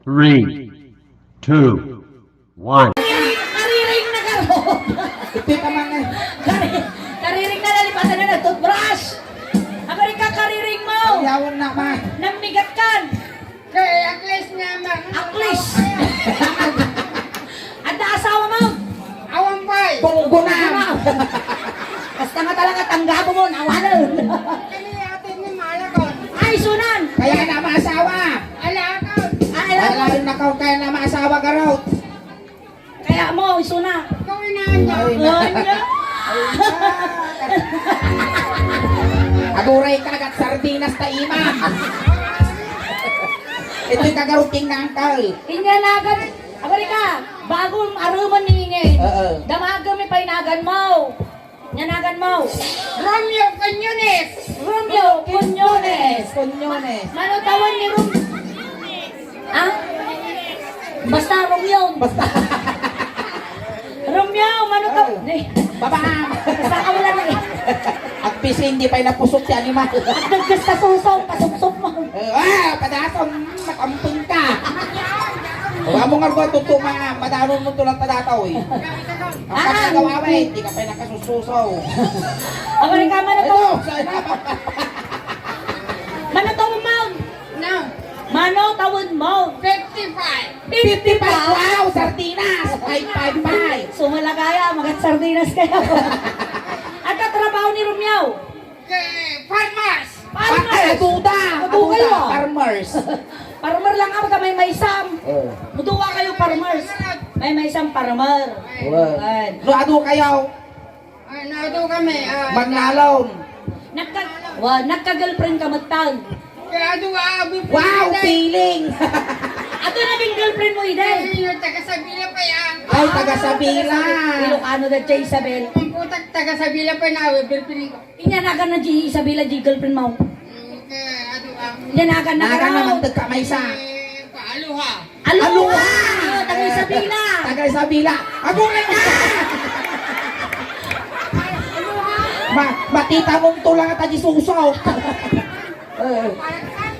3, 2, 1. Kariring na karot. Ito ka mga. Kariring na lalipasan na na toothbrush. Ako rin ka kariring mo. Yawan na ma. Namigat kan. Kaya aklis nga ma. Aklis. Anda asawa mo. Awang pay. Tunggo na. Basta nga talaga tanggabo mo. Nawanan. Kani atin ni malakon. Ay, sunan. Kaya na maasawa. Alakon. Ay, alam mo. Alam na kau kaya na maasawa ka raw. Kaya mo, suna. Gawin na niya. Ay, Aguray kagat sardinas ta ima. Ito'y kagaruting na angkal. Inyanagan. Ako rin ka. Bagong aruman ningin. Oo. Damagan mi painagan mo. Nyanagan mo. Romeo Canyones. Romeo Punyones. Kunyones. Manutawan ni Rom... Ah? Basta Romeo. Basta. Romeo, manutawan. Babam. Basta ka wala na eh. At pisi hindi pa'y napusok si animal. At nagkasta susaw, pasok-sok mo. Padatom, makampun ka. Huwag mo nga ba tutuma, madaron mo tulang padataw eh. Ang pagkagawa hindi ka pa'y nakasususaw. Ako rin ka, Ito, manutawan. sana ba? Manutawan mo. No. Manutawan mo. 55. 55! Wow! Sardinas! 555! Sumalagaya, magat sardinas kayo. At katrabaho ni Romeo. Farmers. Ay, atuda! Atuda kayo. Farmers! Farmer lang ako, may maisam. Oh. Mutuwa kayo, farmers. May maisam farmer. Ayan. No, ado kayo? Ano kami? Magnalon! Nagka-girlfriend ka matag. Kaya ado abi. Wow! Feeling! Ato naging girlfriend mo, Iden. Yung taga-Sabila pa yan. Ay, taga-Sabila! Ilocano na Jay Isabel. Ang putak taga-Sabila pa na awi. Bilpili ko. Inyanagan na Jay Isabel, Jay girlfriend mo. Kaya ado ang. Inyanagan na Naka karaw. naman tagkamaysa! Paaluha. Aloha! Taga Isabela. Taga-Sabila! Aguray na! Matita mong tulang at susaw!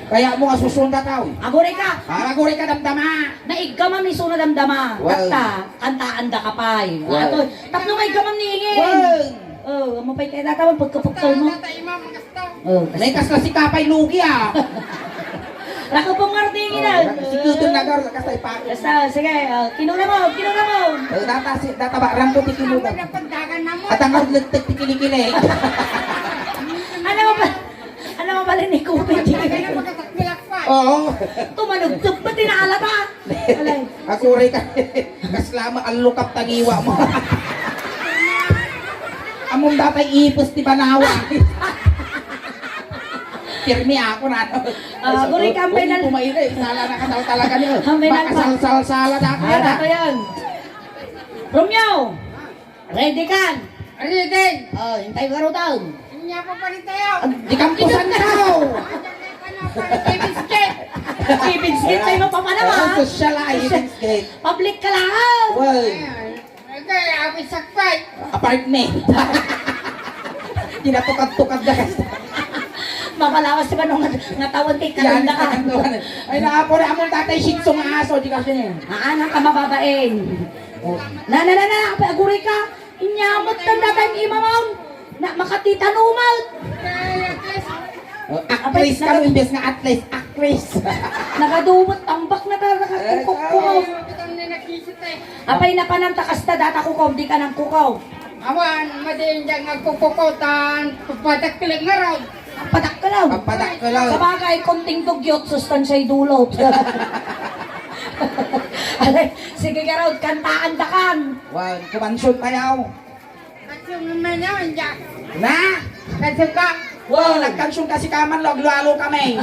Kaya mo nga susunda tao. Agore ka. Aguray ka damdama! Naiggamam ni Suna Damdama. Well. Basta, kanta-anda ka pa'y. Well. Ato, tapno may gamam ni Ingin. Well! Oh, mo pa'y kaya natawan pagkapagsaw mo. Tata imam kasta. Oh, Naikas na si Kapay Lugi ah! Rako pong ngartingin na. Si Kutun na garo, kasay pa. Basta, sige, kinuna mo, kinuna mo. Data ba, rangko ti Ano kinugan. na pagdagan na mo? At ang nagtag ti kilikili. Ano mo pala ni Kupit? Kaya makatakbilak pa. Oo. Tumanugtog pa tinaalata. Alay. Aguray ka. Kaslama ang lukap tagiwa mo. Among datay ipos ti banawa. Pirmi ako na. Aguray ka, may nal... Pumayra, isala na ka daw talaga niyo. May nal- Makasal-sal-sala na ako yan. Dato yan. Romeo, ready ka? Aridin. Oh, hintay ka ro daw. Inya pa pa rin tayo. Di kampusan daw. Ibigsit tayo mo pa pa naman. Social items gate. Public ka lang. Well, Kaya abi sakpay. apartment. Tinatukad-tukad na kasi. Mapalawas ka nung ngatawan kay Yan, kalanda ka. ay naapo na among tatay shih tzu nga aso, di kasi niya. Aanang ka mababain. Na, aguray ka. Inyamot kang datang imamon. Na makatita numalt. Kaya kes. Actress ka mo, imbes nga atlas, actress. Nakadumot, tambak na ka, nakakukok. Bitang na nakikita eh. Apay na pa ng takasta, data kukaw, di ka ng kukaw. Awan, madiin dyan nagkukukutan. Papatakpilig nga raw. Padak ka lang. Papadak ka lang. Sa bagay, konting dugyot, sustansya'y dulot. Alay, sige ka raw, kantaan dakan. Wow, kumansyon tayo. Kasi naman naman dyan. Na? Kasi ba? Wow, nagkansyon kasi kaman, lalo kami.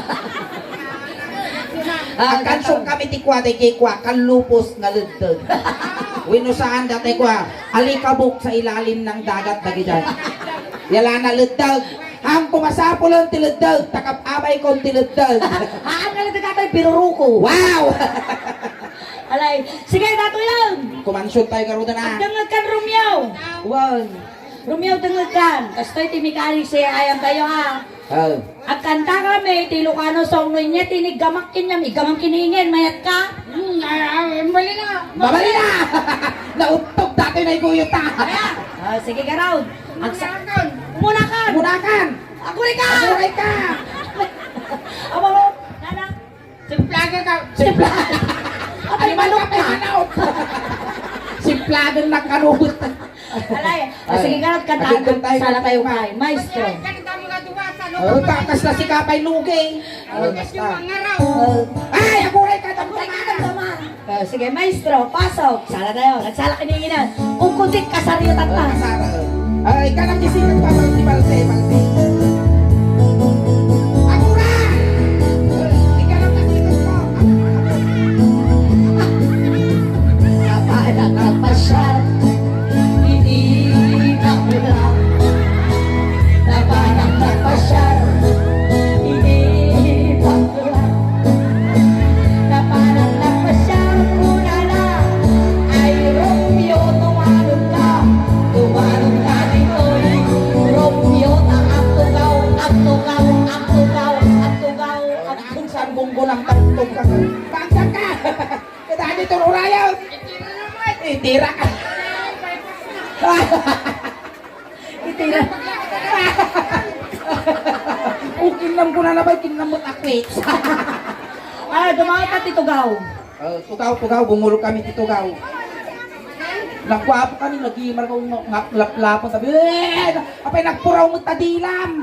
Nagkansyon kami tikwa, di kikwa, kalupos nga ludtod. Winusahan dati kwa, alikabok sa ilalim ng dagat dagi dyan. Yala na ludtod. Ang pumasapol ang tiludtod, takap abay kong tiludtod. Haan ka lang tayo, piruruko. Wow! Alay, sige, dato yan. Kumansyon tayo karuda na. Dangag kan, Romeo. Wow. Romeo, dangag kan. Kastoy, timikaling siya, ayam tayo ha. Oh. At kanta kami, ti Ilocano song nun niya, tinigamak kinyam, igamang kiningin, mayat ka. Mali na. Babali na! Nautog dati na iguyot ta. Sige ka raw. Magsakan. Umunakan. Munakan! Aguri ka. Aguray ka! Aba mo, nana. Simplaga ka. Simpla! Abay, manok ka. Simplagan na kanuhot. Alay, sige ka raw, kanta. Pakinggan tayo, Sala tayo kanta. kay Maestro. Ganito mga duwasa. Oh, takas na si Kapay Lugay. Oh, Yung basta. mga raw. Ay, aguray ka! Aguri ka, tama. Sige, Maestro, pasok. Sala tayo, nagsala kininginan. Kung kuntit ka, sariyot at Oh, pa. kasara. Ay, kanang gisikat pa si Balse, Balse. Aguray! Ikaw ang gisikat ko. Kapanak ang pasyal, hindi ka ulang. Kapanak ang pasyal, hindi ka ulang. Kapanak ang pasyal, una lang, ay Romeo, tumalog ka. Tumalog ka dito'y Romeo na ang tugaw, ang tugaw, ang tugaw, ang tugaw, ang Kung saan bunggo ng tagtog ka. Pagsang ka! Kaya dito rurayaw! Itira ka! itira. O kinam ko na nabay, kinamot akwit. Dumagat ka titugaw. Tugaw, bumulog kami ti tugaw. Nagwapo kami, nag-iimar ko ngaplap-lapon. Sabi, apay nagpuraw mo tadilam.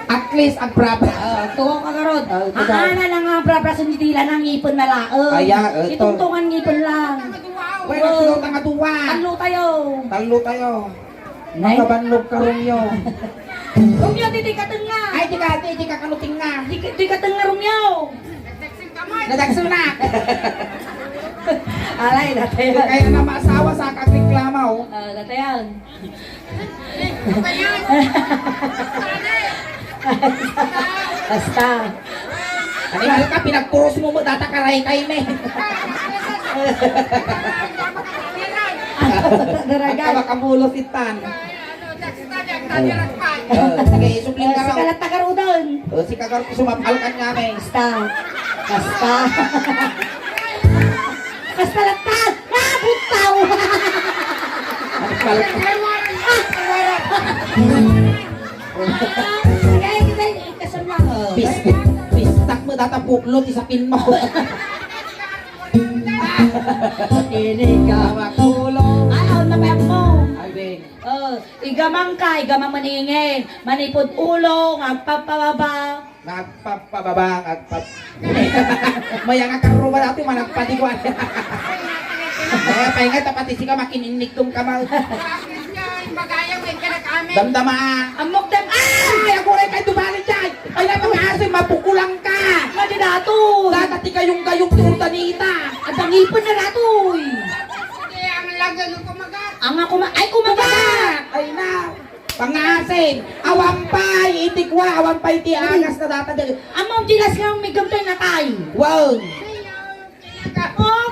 At least, ang braba. Tuwa ka karod. tugaw. Ana lang ang praprasan ni Dila ng ngipon na laon. Aya, ito. Itungtungan ngipon lang. Uy, nagsulot ang aduwa. Anlo tayo. Talo tayo. Nay? Nakabanlog ka rumyo. Rumyo, di ka tenga. Ay, di ka kanuting nga. Di ka tenga Rumyo. Nadagsunak. Alay, datayan. Kaya na maasawa sa kakreklamaw. Datayan. Basta. Animal ka, pinagpuros mo mo, datakaray kayo me. Daragan. Nagkabakamulos itan. Sige, isupling ka Si raw. kalat tagarudon. Si kagar sumapal ka nga me. Basta. Basta. Basta latag. Butaw. Kaya kita kasama. Pistak mo datapuklot, isapin mo. Ini ka. Makulong. Ayaw na pa mo. Ay, Beng. Igamang ka, igamang maningin. Manipod ulong, ang papababa. Nagpapababang at Maya nga karo ba dati managpatiguan. Pahinga tapati si ka makininig kong kamal. Damdama. Amok dem. Ay, ako rin kayo dumali dyan. Ay, napag-aasin, mapukulang ka. Madi dato. Datati kayong turtanita. Ang pangipon na datoy. Ang ako ay kumagat. Ay na. Pangasin. Awampay. Itikwa. Awampay ti agas na data. Among dilas nga may gamtoy na tay. Wow.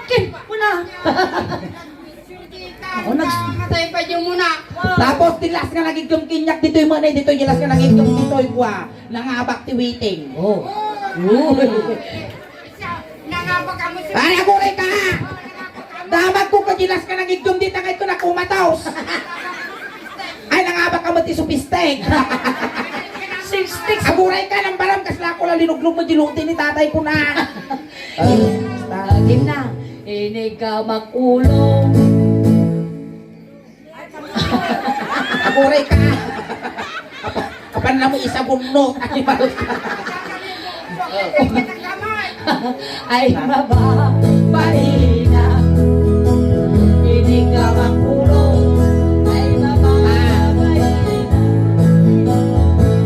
Okay, muna. Ako Matay pa dyan muna. Tapos tilas nga nagiging kinyak dito yung manay. Dito tilas nga nagiging dito yung kwa. Nangabak ti waiting. Oh. Nangapa ka mo Ay, ako rin ka. Dapat ko kajilas ka nagiging dito nga ito na kumataos. Ay, nangabak ka mo ti supistek. Six sticks. Aguray ka ng baram kasla ko lang linuglog mo dilutin ni tatay ko na. Game na. Ini ka makulong. Aguray ka. Kapan na mo isa bunot. Ay, balot ka. Ay mababay na. Ini ka makulong. Ay mababay na.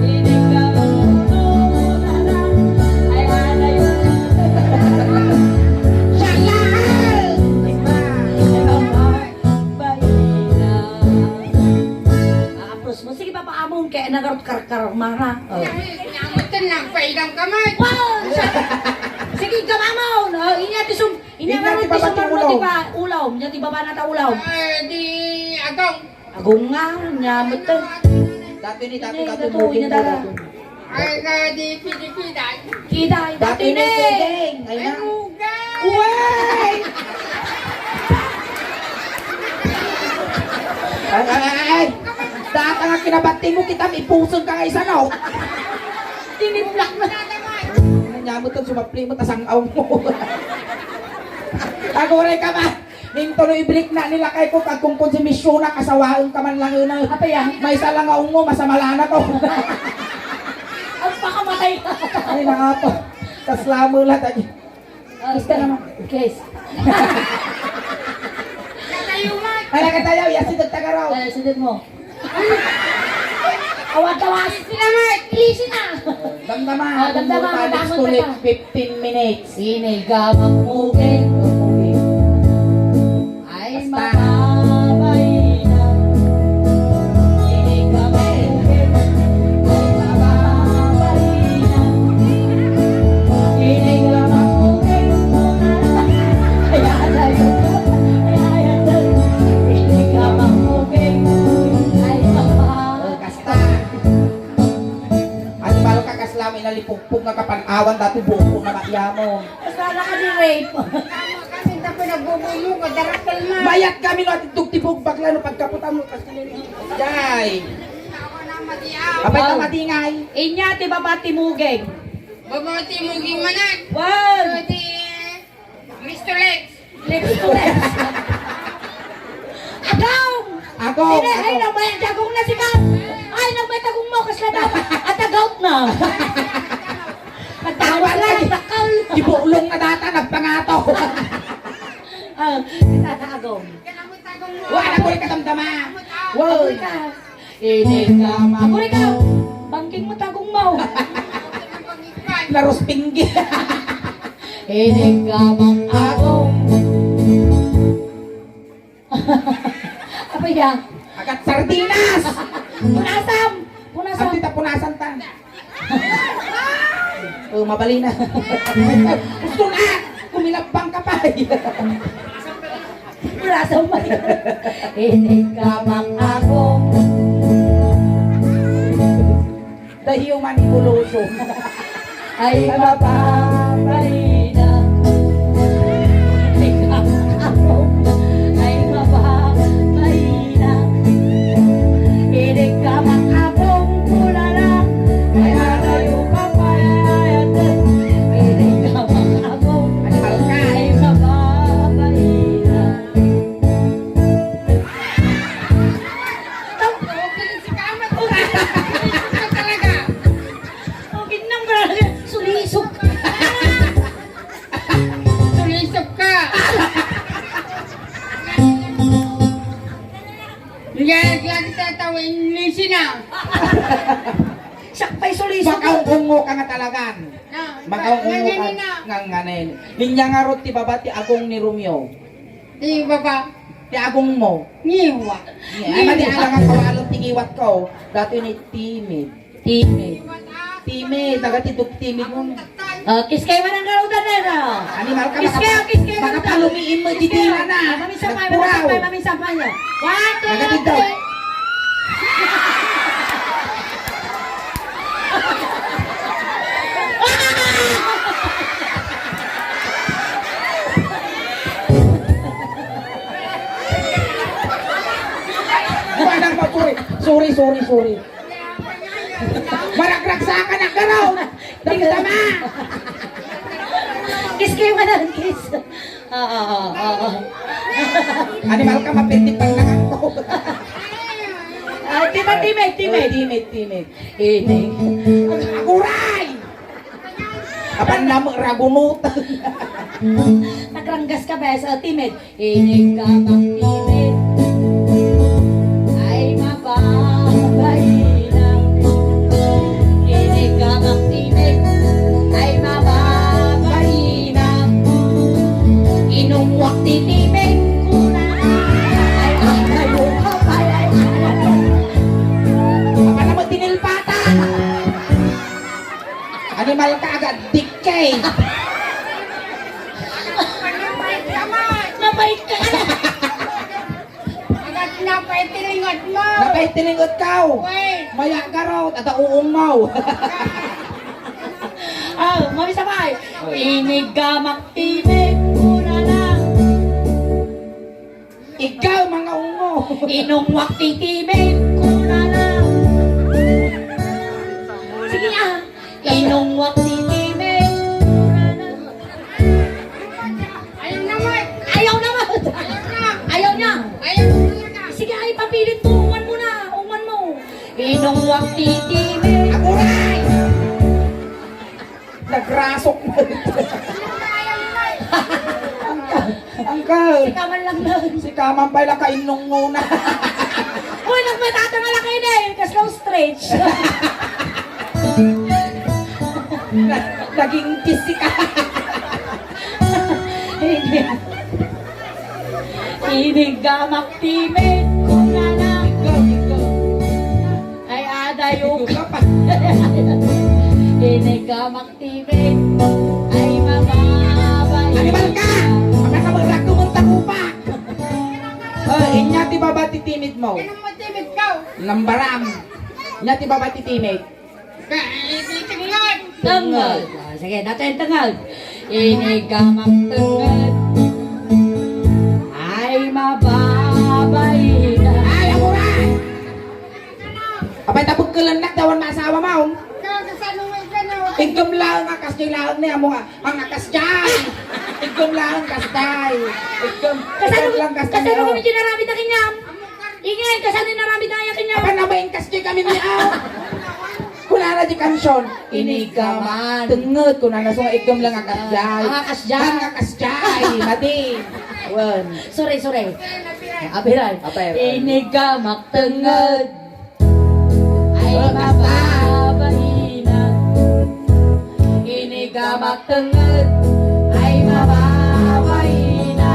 Ini ka makulong. Ay hanay. Shalal! Ay mababay na. Apros mo. Sige pa paamon kaya nagarot karkar mara. Nyamutin lang, paidang kamay. Wow! Sige, gamamaw! No? Inyati sum... Inyati Inyati baba sum... ti Inyati ulaw. ba? Ulaw. Inyati baba na ta ulaw. Di agong. Agong nga. Nyamot to. Dati ni Ini, dati datu, booking ini ko, dala. dati. Ay ka di pinipidan. Kiday, Dati dati ni ni. Pwedeng. Ay Ay na. mugay. Uway! Ay! Data nga kinabati mo kita, ipusog ka nga isa no. Tiniplak na. Nangyamo to, sumapli mo, tasangaw mo. Agoray ka ba? Ning tuloy iblik na nila kay ko kag kung konsumisyon na kasawaon ka man lang yun. Apa yan? May isa lang nga ungo, masamala na to. Ang pakamatay. Ay na nga to. Kaslamo lang tayo. Kiss ka naman. Kiss. Katayumat. Ay nakatayaw, yasin tagaraw. Sundin mo. Awat-awas. Sinamat. Ilisin na. Damdama, Damdama, next damdama to ka. next 15 minutes. Sinigamang mugin. Ay Basta. mababay na. Sinigamang mugin. Ay mababay na. Sinigamang mugin. Ayan na yun. Ayan na yun. Sinigamang mugin. Ay mababay. Kasta. Ano ba ka kaslamo inalipugpug nga kapanawan dati buko na maiyamo. Kasala ka ni rape. Tama kami na pinagbubulo ko. Darakal ma. Bayat kami no at tugtibog bakla no pagkaputan mo kasi Jay. Ako na matiaw. Apay Wow. ka matingay. Inya ti babati mugeng. Babati mo gimanan. Wow! Pwede Mr. Lex. Lips to lips. Agaw! Ako. Ay, ay, nagbayang tagong na si Kat. Ay, nagbayang tagong mo. Kasla dapat. At agaut na. Nagtawa na. Takal. Ibulong na data nagpangato. Ah, agaw. Kanamutagong mo. Wala ko rin katamdama. Wow. Aguri ka. Inigama. Aguri ka. Bangking mo tagong mo. Pag-ipan. Laros pinggi. Inigamang agong. Apa yan? Agat sardinas. Punasam! Punasam! Ang tita punasan ta. Oh, mabali na. Gusto na. Kumilabang ka pa. Punasam ba yun? Inigamang agong. The human evolution. Ay mababay na. Inigamang agong. Ay mababay na. Inigamang agong. Kulala. Ay malayo ka pa. Inigamang agong. Animal ka. Ay mababay na. Piling si Kamat. Piling ka talaga. Oh, ginang ka. Sulisok. Tulisap ka. Lagi tatawin ni Sina. Sakpay sulisok. Makaungungo ka nga talagan. Na, Makaungungo ka ganyan na. nga nganin. Linya nga rot ti babati agong ni Romeo. Di baba. Ti agong mo. Niwa. Ay mali lang ang kawalong tingiwat ko. Dati ni timid. Timid. Timid. Nagatidog timid mo. Kiss kayo man ang karudan na na. Animal ka. Kiss kayo, kiss kayo. Makapalumiin mo didila na. Mamisampay, Nagpuraw. mamisampay, mamisampay niya. One, two, Nagatidog. three. Buwanang mo. Sorry. Maragragsakan ang garaw. Dami tama. Kiss kayo man ang kiss. Animal ka mapindi pang nangako. Timid. Ini. Aguray! Apan na mo ragunutan. Nagranggas ka ba sa timid? Ini ka bang timid? Ay mababay na. Ini ka bang timid? Ay mababay na. Inumwak ti timid. Kuna ay ayaw ka pa. Apan na mo tinilpatan. Animal ka agad dikay. Nabait ka na. Agad na pa itiling tilingot mo. Nakay tilingot ka. Wait. Maya ka raw, at uong mau. Mami sabay. Inigamak tibig una lang. Ikaw, mga ungo. Inungwak titibig una lang. Sige ah. Inungwak titibig una lang. Ayaw naman. Ayaw naman. Ayaw niya. Ayaw na. Sige ay papilit mo. Ungan mo na. Ungan mo. Inungwak titibig. Aguray! Nagrasok mo. Angkal. Si Kaman lang na. Si Kaman pala kainong muna. Uy, nagmatatang kayo na eh. Kasi long stretch. Naging kiss si ka. Inigamak tibig una lang. Ay adayok. Inigamak tibig ay mababay. Animal ka! Pagkakamaglag kumunta ko pa. Inya ti baba ti timid mo. Ano mo timid ka? Lambaram. Inya ti baba ti timid. Tilingot. Tengad. Sige, natin tengad. Inigamak tengad ay mababay na. Ay, amuray! Apay tapog kalanak dawan na asawa mo. Kasano mo gano'n? Igom lang ang akas niya lang niya mo ang akas dyan. Igom lang ang kasday. Igom lang kasday. Kasano kami dinaramid na kinyam? Ingay, kasano naramid na yung kinyam? Apa na ba yung kasday kami niya? Kunana di kansyon. Inigaman. Tengod kunana so igom lang ang kasday. Ang akas dyan. Ang akas dyan. Madi. Wan. Sore. Apiray. Apay. Inigamak tengad ay mababay na. Inigamak tengad ay mababay na.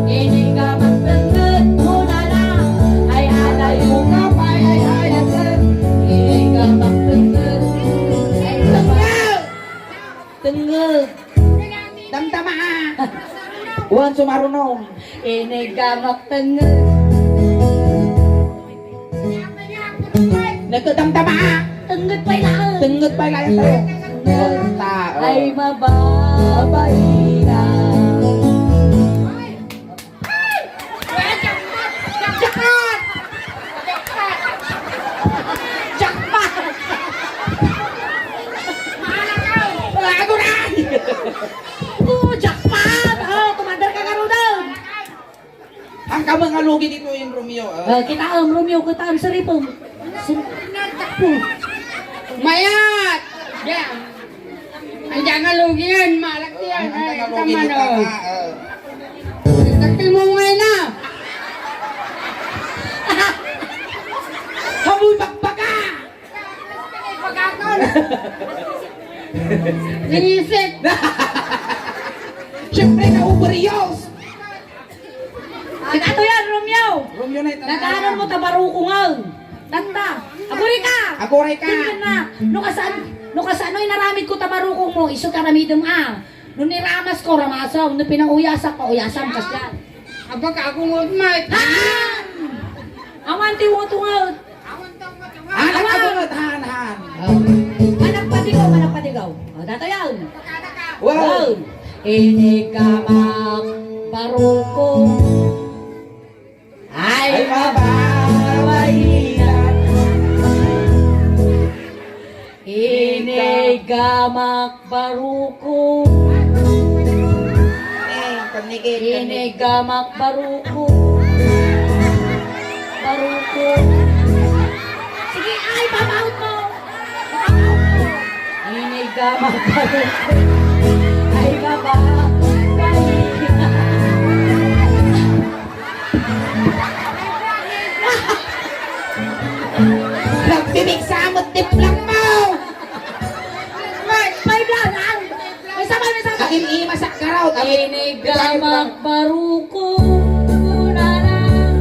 Inigamak tengad muna lang ay adayo ka pa ay agad. Inigamak tengad ay mababay. Tengad. Damtama. Wan sumarunong. Inigamak tengad Nagdamtama. tengad pa lang. Tengod pa lang tayo. Tao. Ay mababay na. Jackpot! Jackpot! Lago na! Jackpot! Commander ka nga daw. Ang kamang alugi dito yung Romeo. Kita ang Romeo, kita ang saripong. Mayat! Yan. Andiyan nga lugi yan. Malak yan. Ang Ay, alugi tama dito. no. Nagtil mo ngayon na. Hamoy bakbaka! Pagkakon. Sinisip. Siyempre na uberios! Ato yan, Romeo. Romeo na ito. Nagkaanan mo tabarukungal. Tanda. Aguri ka. Aguray ka! Tingnan na. No kasano inaramid ko tabarukong mo. Iso karamidom Nung niramas ko, ramasaw. Nung pinanguyasak ko, uyasam kasyan. Aba ka akong utmat. Han! Awan ti mo tungal. Anak agunod, han. Managpatigaw. Dato yan. Wow! Inikamak barukong ay mababayinan. Inigamak barukong Panikit. Inigamak barukong Sige, ay, papaut mo. Inigamak barukong ay mababayinan. Nagbibig sa amot tiplang mo! May blanang. May sabay. Akin imasak ka raw. Inigamak barukong una lang.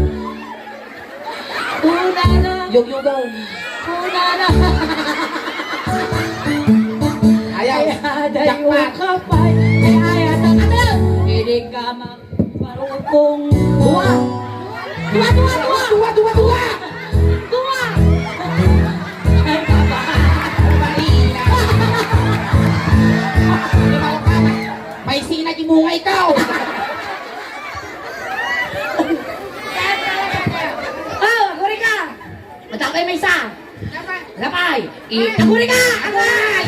Yug-yugaw. Una lang. Ayaw. Dayo Jackpot. kapay. Ay, atang. Inigamak barukong Dua, dua, dua. Dua, dua, dua. Dua. Ay, baba. Marina. May sina di mo nga ikaw. Oh, aguri ka. Matapay may isa. Lapay. Aguri ka. Aguri.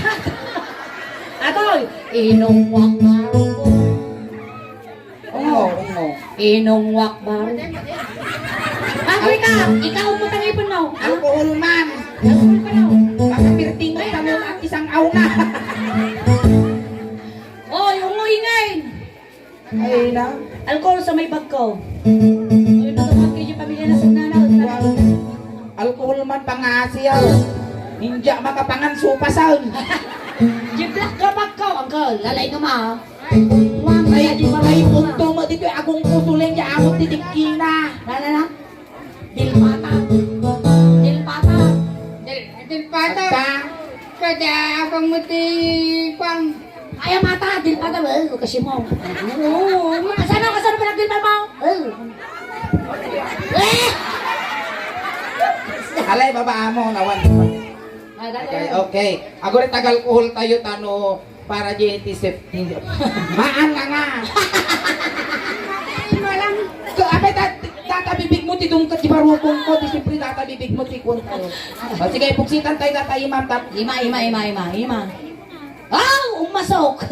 Atoy. Inungwak baruko. Ungo. Inungwak baruko. Aguri ka. Ikaw mo tangipon mo. Alcohol man. Aguri ka daw. Baka pirting ka mo at isang auna. Oy, ingay. Ay na. Alcohol sa may bag ko. Oy, natawag kayo yung pamilya na sagnanaw. Alcohol man pangasiyaw. Ninja makapangan supasan. Jiplak ka bag ko. Uncle, lalay ka ma. May punto mo dito agong putuling ya amot titikina. Na. Dilpata. Dilpata. Dilpata. Ba? Kada akong muti pang. Ayaw mata, dilpata ba? Kasi mo. Oo. Kasano pa nagdilpata mo? Alay baba mo nawan. Okay. Ako rin tagal-alcohol tayo tano para di safety. Maan nga. Abay tatabibig mo ti dungkat di barukong ko di siyempre tatabibig mo ti kun ko. Sige puksitan tayo tatay imam tap. Ima. Umasok.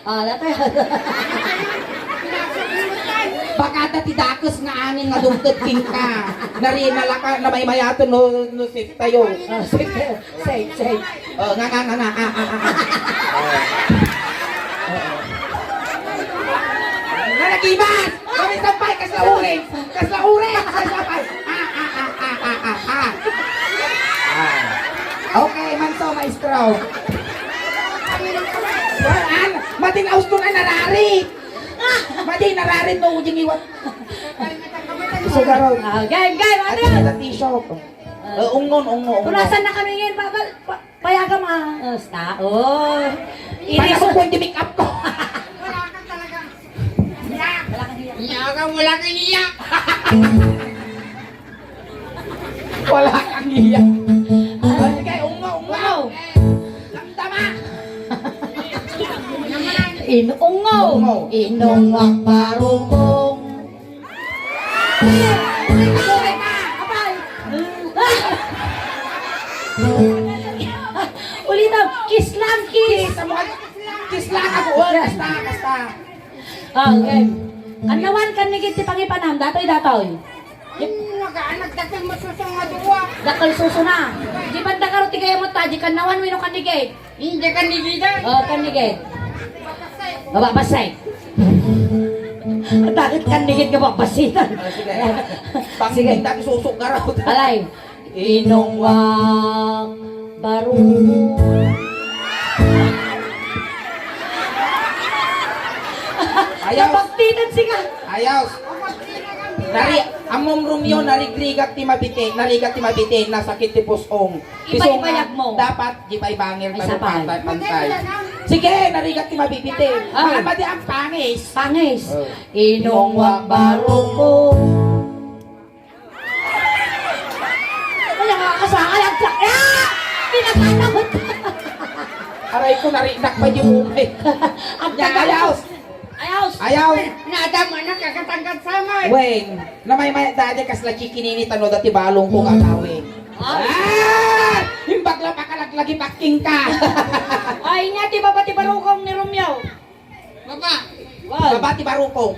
Latay. Baka dati dakos nga angin nga dungkat king ka. Nari nalaka na may mayaton no safe tayo. Say. Nga. Nalagiban! Kami sampay! Kaslaurin! Kaslapay! Okay, manso, maestro. An, mating austo na narari! Mating narari no ujing iwat. Sugaraw. Game, ano At yun? sa t-shop. Ungon. Punasan na kami ngayon, payaga ma. Sta. Oh. Paano ko pwede make up ko? Wala kang iyak. Wala kang iyak. Sige, ungo. Tama. Inungaw. Inungwak barukong. Ulitan, kiss lang, kiss. Kiss lang ako. Kasta. Okay. Kanawan kan nigit ti pangipanam, datoy. Nagkaanak dakil masusong nga duwa. Dakal suso na. Di banda karo ti kaya mo ta, di kanawan wino kan nigit. Hindi ka nilidan. Oh, kan nigit. Babasay. Bakit kan nigit ka babasitan? Sige. Pangking dati susok ka raw. Alay. Inungwak baruko. Ayaw. Napagtinan siya. Ayaw. Nari, among Romeo, narigrigat ti mabite, nasakit ti pusong. Ipayag mo. Dapat, di pa'y bangir, Ay, sapay. pantay. Sige, narigat ti mabibite. Ay. Mahal di ang pangis. Pangis. Oh. Inungwak baruko. Kaya kakasakay ang tsak. Pinakanamot. Aray ko, narinak pa yung umay. Ang Ayaw. Ayaw. Nadama na kakatangkat sama. Wen, na may dati kasla chikinini tano dati balong kong akawin. Himbag lang pakalaglagi paking ka. Ay nga, di ba pati barukong ni Romeo? Baba. Wow. Babati barukong.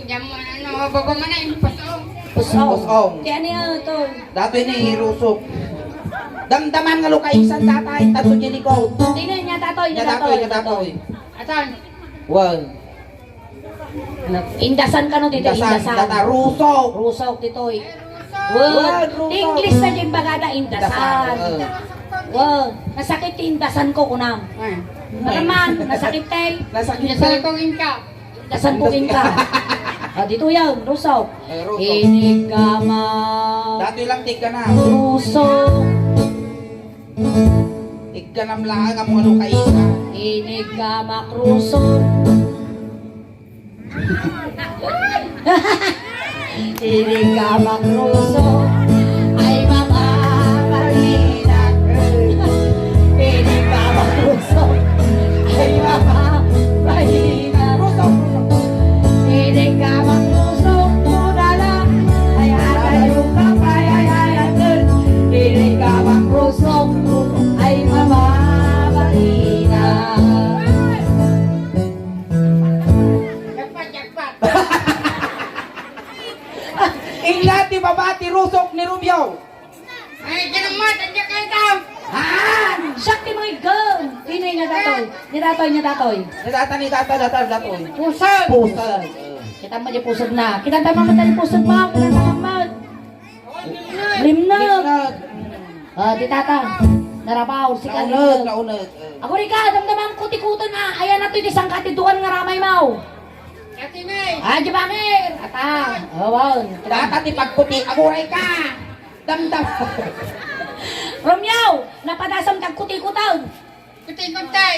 Diyan mo na bago man na yung pasong. Pusong. Di ano yan ito? Dato ni Rusok. Damdaman nga lukaisan tatay, tato niya ni ko. Hindi na niya tatoy. Nya datoy. Atan. Wow. Indasan ka no dito, indasan. Data Rusok. Rusok ditoy. Word, Word. rusok. English na dyan bagada, indasan. Word. Nasakit indasan ko kunam. Naman, nasakit tay. Nasakit Nasal kong inka. Indasan ko ka. Dito yan, rusok. Rusok. Inig ka ma. Datoy lang tig ka na. Rusok. Igganam lang ang mga lukaisa. Inig ka makrusok. Hindi ka maglusok ay mamamalina. Hindi ka maglusok ay mamamalina. Hindi ka maglusok muna lang ay hatayo ka payayayagan. Hindi ka maglusok ay mamamalina. Jackpot. Inglati babati rusok ni Rubio. Ay, ganun mo, tadya kayo tao. Han! Sakti mga igan! Inay na datoy. Ni datoy. Ni tata datoy. Pusod. Pusod. Kita mo di pusod na. Kita tayo mamatay pusod mo. Kita tayo mamat. Limnag. Di tata. Narabaw. Si Naunag, Kalimnag. naunag. Ako rin ka. Damdamang kuti-kuto na. Ayan na ito. Isang katituan nga ramay mau. Katimay. Di bakit? Ata. Wow. Tata ti pagputi, aguray ka. Damdam. Romeo. Napadasam kag kuti-kutaw. Kuting-kuntay.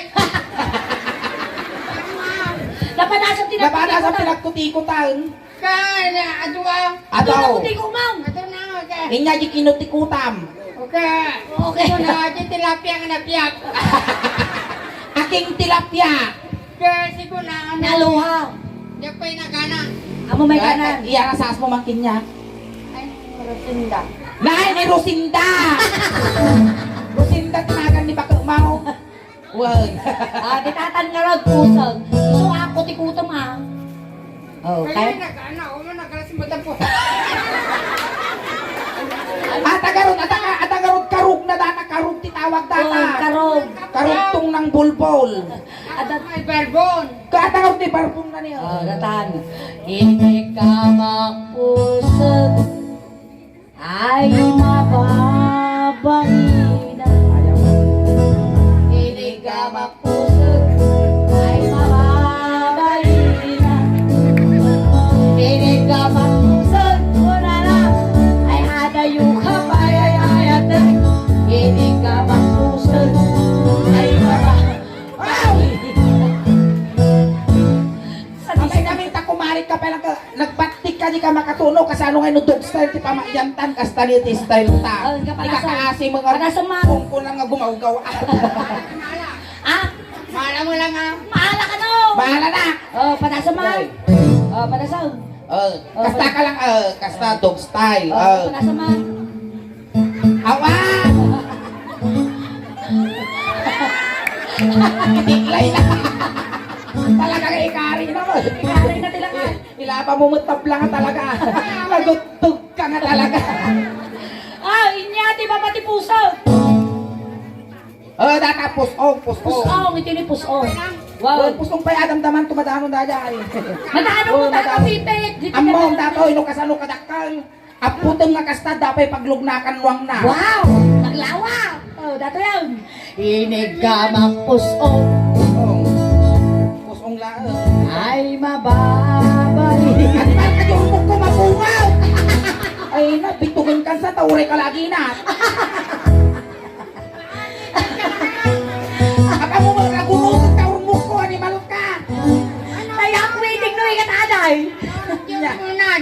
Napadasam tinag Napala sa pinagkuti-kutan. Kaya, adwa. Ataw. Kuti-ko mau. Ato na, okay. Inya di kinutikutam. Okay. Okay. Ito na, di tilapia nga napiyak. Aking tilapia. Kaya, siguro na, Naluha. di ko yung nagana. Amo may kanan. Iya rasas mo mangkin niya. Ay, rotinda. Naay ni Rosinda. Rosinda tinagan ni Bakak Mau. Wag. Di tatan nga rod pusag. So ako tikutom Oh, Kaya kaya nagana, o mo nagana si Madam po. Atagarod karug na dana karug titawag data. karog. Karugtong ng bulbol. Adat may barbon. Katagarod ni barbong na niya. Datan. Hindi ka magpusag ay mababangina. Hindi ka magpusag ay mababangina. Hindi ka magpusag muna lang ay hadayo ka payayayatan. Hindi ka magpusag ay mababangina. Amay namin takumarit ka pa lang nagbatik ka di ka makatuno kasano nga no dog style ti pamayantan kastaniti style ta. Oh, Di kapalasan. ka kaasi mga Kapalasan, ma'am. kung kulang nga gumawgaw. Ah, Mahala mo lang ha. maala ka no. Bahala na. Padasa man. Padasa. Kasta ka lang kasta dog style. Padasa man. Awan! Tiglay na. Talaga kay Ikari naman. Ikari na tilangan. Ilapa mo mutabla nga talaga. Nagutog ka nga talaga. Inyati ba pati puso? Data pusong. Pusong, ito ni pusong. Wow, Wow. pusong pa adamdaman tumadanon na dyan. Madano mo tayo pipit. Among tato, ino kasano kadakal. Aputong nga kasta, dapay paglugnakan luwang na. Wow, naglawa. Dato yan. Inig ka magpusong Pusong lang. ay mababalik. At man kajurumok ko mapungaw. Ay na, bitugan ka sa tauray ka lagi na. Aka mo mga gulungan taurumok ko, animal ka. Kaya ako waiting no ikat aday. Yung unan.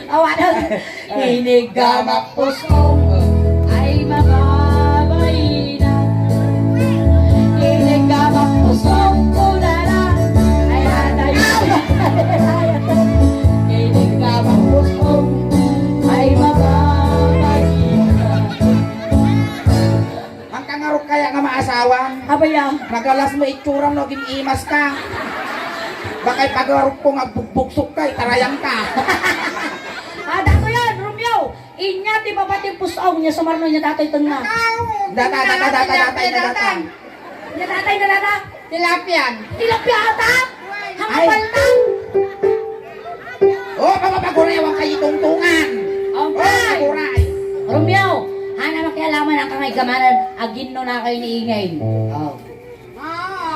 Awanan. Inig ka magpusong ay mababalik na. Inig ka magpusong kulala ay hatayo. Inig ka magpusong ay mababalik na. Ang kangarok kaya nga maasawa. Abaya. Nagalas mo itsuram no, ginimas ka. Bakay pagarok ko nga bugbugsok ka, tarayang ka. Dato yan, Romeo. Inya ti babating pusong niya sumarno niya datoy tengah. Data. Niya datay na data. Tilapian. Tilapia ata. Hang Ay. paltang. Oh, papapagurewan kayo tungtungan. Okay. Paguray. Romeo, hana makialaman ang kangay gamanan, agin no na kayo niingay.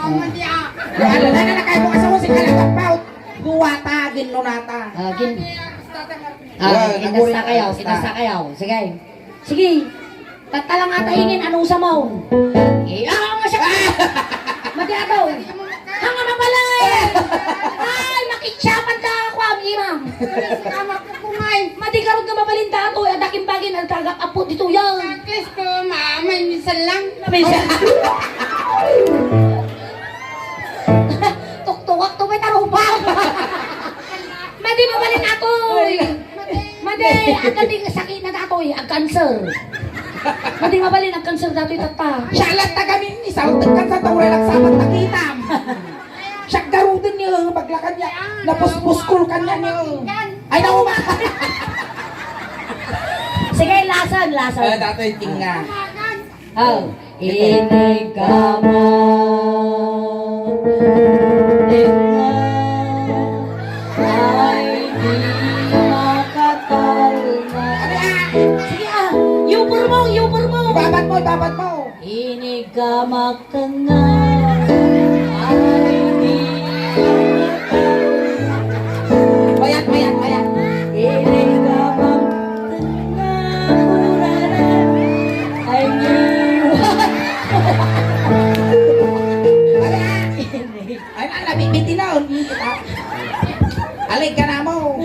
Mandya. Alala na kayo mga asawa si Kalagapaut. Guwata, ginunata. Agin. Well, Kinasta kayo, kinasta kayo. Sige. Sige. Tatalang atahingin, anong samaw? Nga siya. Mati ato. Hanga mabalay. Ay, makikyaman ka ako ang imam. Tama ko kumay. Madikarod ka mabalinda to, at aking bagay na tagak apo dito yan. Kakis ko, maamay minsan lang. Tuktuwak to may tarupang. Madi mabalin ako. Madi, agad din sakit na datoy, ang cancer. Madi mabalin ang cancer datoy tata. Siya lang tagamin ni Saltag sa tawra lang sapat nakitam. Siya garudin niya, paglakad niya, napuspus-kul ka niya niya. Ay, nauma! Sige, lasan. Datoy tinga. Oh. Inigama. Ay di makatalma. Sige yupur mo. Ibabat mo. Inigamak ka nga. Ay di Mayat. inigamak ka nga. Murana. Ay Ay, nabibitin na. Alik ka na mo.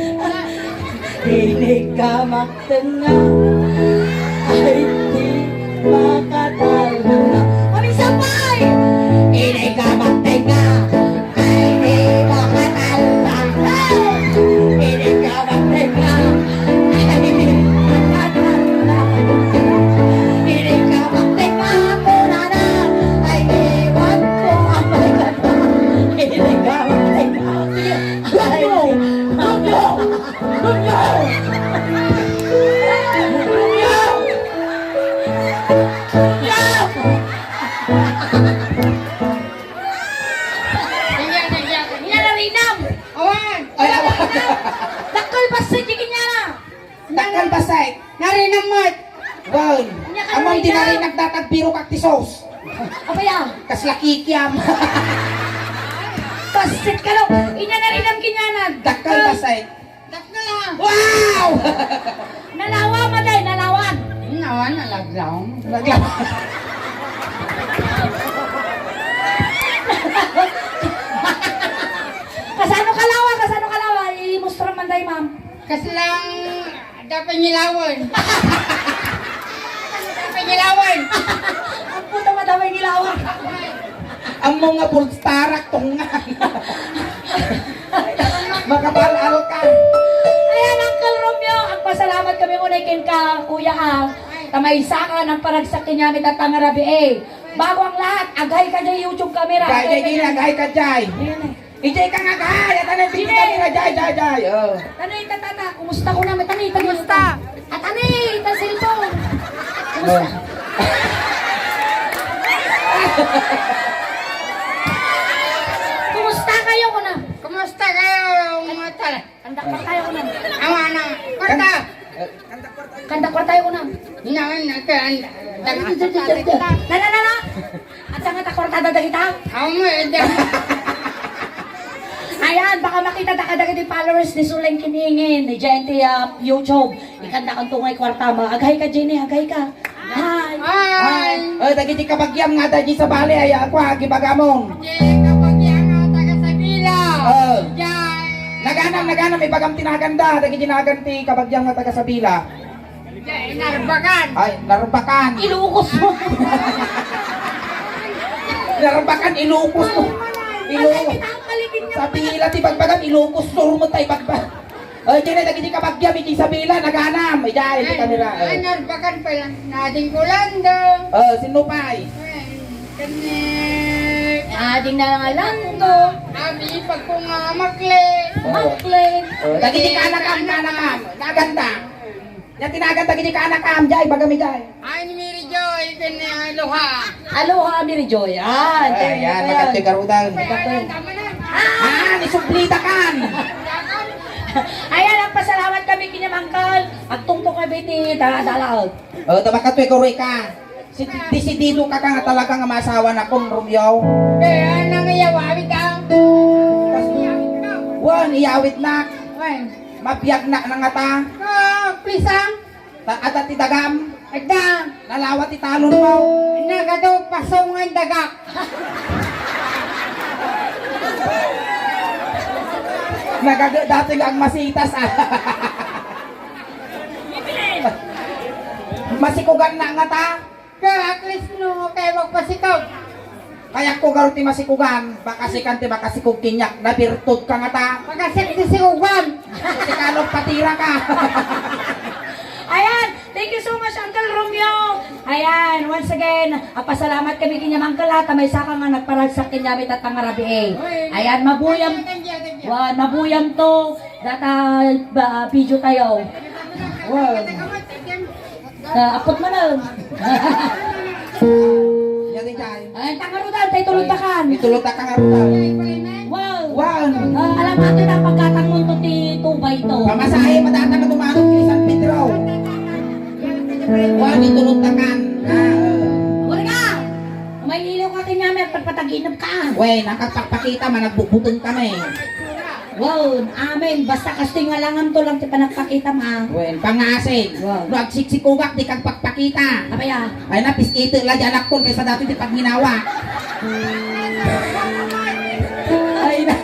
Inigamak ka nga. Ay di makatalma. Kami sabay! Inigamak ka nga. Ay di makatalma. Inigamak ka nga. Ay di makatalma. Inigamak ka nga. Murana. Ay iwan ko ang maganda. Inigamak ka nga. Ay Nalarinam! Awan! Ay, awan. Dakal ba sa jikin niya na? Dakal basay. Narinamot! Bon. Amang di na rin nagtatagbiro kak tisos. Apa ya? Kaslakikiam. Pasit ka lang! Inanarinam kinyanan! Dakal basay. Dakla! Wow! Nalawa maday, nalawan! Nawan, nalaglaw. Kasano kalawa? Imustra man day, ma'am. Kasi lang, dapat nilawan. Dapat nilawan. Ang puta madamay nilawan. Ang mga pulstarak tungan. Makabalal ka. Ayan, Uncle Romeo, ang pasalamat kami muna kin ka, kuya ha. Tamaysa ka ng paragsak niya mit at tangarabi eh. Bago ang lahat, agay ka dyan YouTube camera. Gay ka jay. Ayan eh. Ijay ka nga gay. At ano yung ka jay. Oh. Tanay, tata, kumusta ko namin? Tanay, kumusta? At tanay, ta cellphone. Oh. Kumusta kayo ko na? Kumusta kayo, mga tala? Kandak pa tayo ko na. Awan na. Kwarta! Kandak pa tayo ko na. Nawan, nagkaan. Na. At saan nga takwartada da kita? Ako mo, eda. Ayan, baka makita takadaga di followers ni Suleng Kiningin, ni Jente YouTube. Ikanda kang tungay kwarta, agay ka Jenny, agay ka. Hi! Ay! Oh, dagi di kabagyam nga daji sa bali ay ako gibagamon. Jay, kapag yan ako taga sa bila. Oh. Jay! Naganam ibagam tinaganda dagi ginaganti kabagyam nga taga Sabila. Jay, narbakan. Ay, narubakan. Ilukos mo! Narubakan ilukos mo. Ilukos. Kita ang paligid niya. Sabila ti bagbagan ilukos surmo tay bagbag. Ay, dili dagi di kabagyam iki Sabila naganam. Ay, dai ti kamera. Ay, narbakan pa lang. Nating kulando. Oh, sinupay. Kani. Ading na nga lando, Abi, pag kung makle. maklen. Dagi di kanakam. Naganda. Yan tinaganda gini kanakam jay bagami jay. Ay, ni Mary Joy, kani luha. Aloha, Mary Joy. Ayan, magkati garudan. Ay, tama na. Ah, isuplita kan. Ayan, ang pasalamat kami kinyamangkal. Agtungtong kami ni Dalaot. Oh, tamakatwe ko ka. Desidido ka nga talaga nga masawa na kong Romeo. Kaya nangayawawit ka. Wan, iyawit na. Wan. Mabiyag na nga ta. Plisang. At ti dagam. Agda. Nalawat ti talon mo. Nagado pasongan dagak. Dating ang masitas ah. Masikugan na nga ta. Kaya at least no, kaya magpasikaw. Kaya ko garuti masikugan. Baka sikante baka sikog kinyak. Nabirtud ka nga ta. Pagkasip si Uwan. Kasi kanong patira ka. Ayan, thank you so much, Uncle Romeo. Ayan, once again, pasalamat kami kinyam Uncle ha, tamay saka nga nagparagsak kinyamit at pangarabi eh. Ayan, mabuyam, mabuyam to, data video tayo. Wow. Apot mo na. Yan din dyan. Ayan, tangarudan, tayo tuluntakan. Itulog ta ka nga rutan. Wow. Wow. Alam natin ang pagkatang mundo ti Tubay to. Pamasahe matata ka tumanong kini San Pedro. Wow, itulog ta kan. Wala ka! May lilo ka kinyamit, pagpataginap ka. Wey, nakapagpakita man nagbubutong kami. Wow, amen. Basta kasting nga langan to lang ti panagpakita ma. Wey, pangasig. Wow. Luag siksikugak di kang pagpakita. Kapaya. Ay napis ito la dyan akton kaysa dati di pagginawa. Ay na,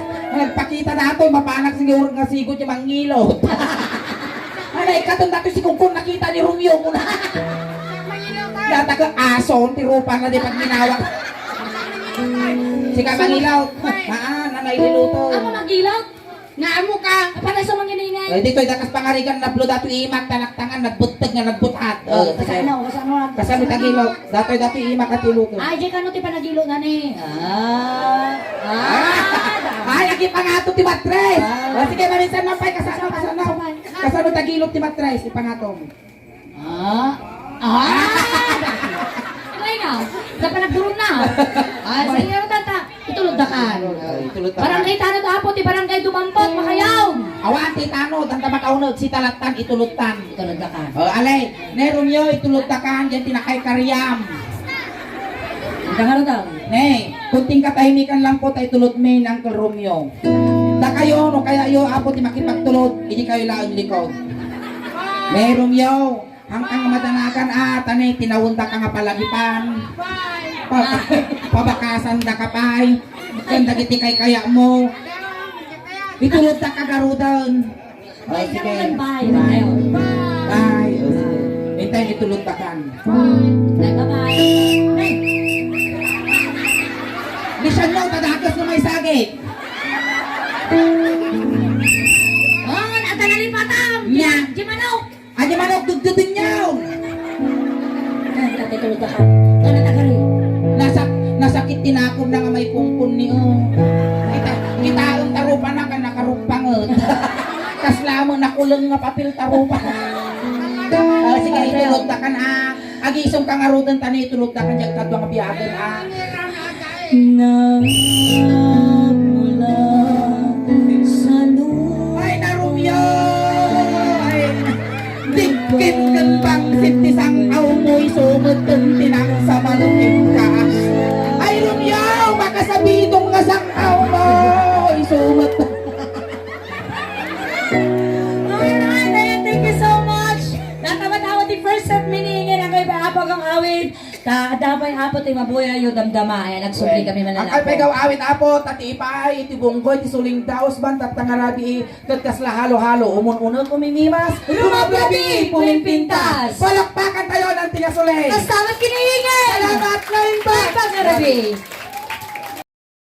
nagpakita na ito, mapanak siguro nga sigot yung mangilot. Ay, katong dati si Kungkong nakita ni Romeo muna. Data ka aso, tirupan na di pagginawa. Sika mangilaw. Nanay niluto. Ako magilaw. Nga mo ka. Panay sa mga giningay. Ay, dito, dakas pangarigan na blo dato imak, tanaktangan, nagbutag nga nagbutat. Kasano. Kasama tagilo. Dato imak at iluto. Ay, di ka no ti panagilo na ni. Ay, agi pa nga ito, ti Matres! Sige, maminsan na pa'y kasano. Kasano tagilot ti Matres, ipangatong. Ay na. Sa panagdurong na. Ay, sa inyo tata. Itulog na ka. Itulot Barangay tanod apo, ti barangay dumampot, makayaw. Awan, ti tanod, ang tabakaunod, si talatan, itulutan. Itulog na ka. Alay, ne Romeo, itulutan, dyan tinakay karyam. Dangaro daw. Ne, kunting katahimikan lang po tayo tulot main, Uncle Romeo. Da kayo, no kaya yo, apo ti makipagtulot, hindi kayo laang likod. Ne Romeo, hanggang madanagan tanay, tinawunta ka nga palagipan. Pabakasan da kapay, kanda kiti kay kaya mo. Itulot ta ka garudan. Ay, sige. bye. Bye. Bye. Hintay itulot ta kan. Bye. Bisan nyo, tadakas na may sagit. Oh, ata na rin patam. Nya. Di manok. Adi manok, dugdudin nyo. Tatay tulog ka. Ano tagari? Nasakit tinakom na nga may kumpun niyo. Kita ang tarupan na ka nakarupangot. Kaslamo nakulong nga papel tarupan. Sige, itulog ta kan agisong ka nga rudan tani itulog ta kan jag kadwa nga biyagan Nagmula sa lupa. Ay na Romeo! Ay dikit kan bang sitisang aw mo'y sumot kan tinang sa malukin ka. Ay Romeo! Makasabitong nga sang aw mo'y sumot. Alright, thank you so much. Nakamatawa di first set miningin ang kay Apag ang awit. Kadabay apot ay mabuya yung damdama. Ayan, nagsubli kami Ang mananapos. alpegaw awit apo, tati ipay, iti bunggoy, ti suling daos ban, tatangarabi, katkas la halo-halo, umun-unod, umimimas, lumablabi, pumimpintas. Palakpakan tayo ng tingasulay. Kastamat kinihingin! Salamat, Lain Bag! Pagkarabi!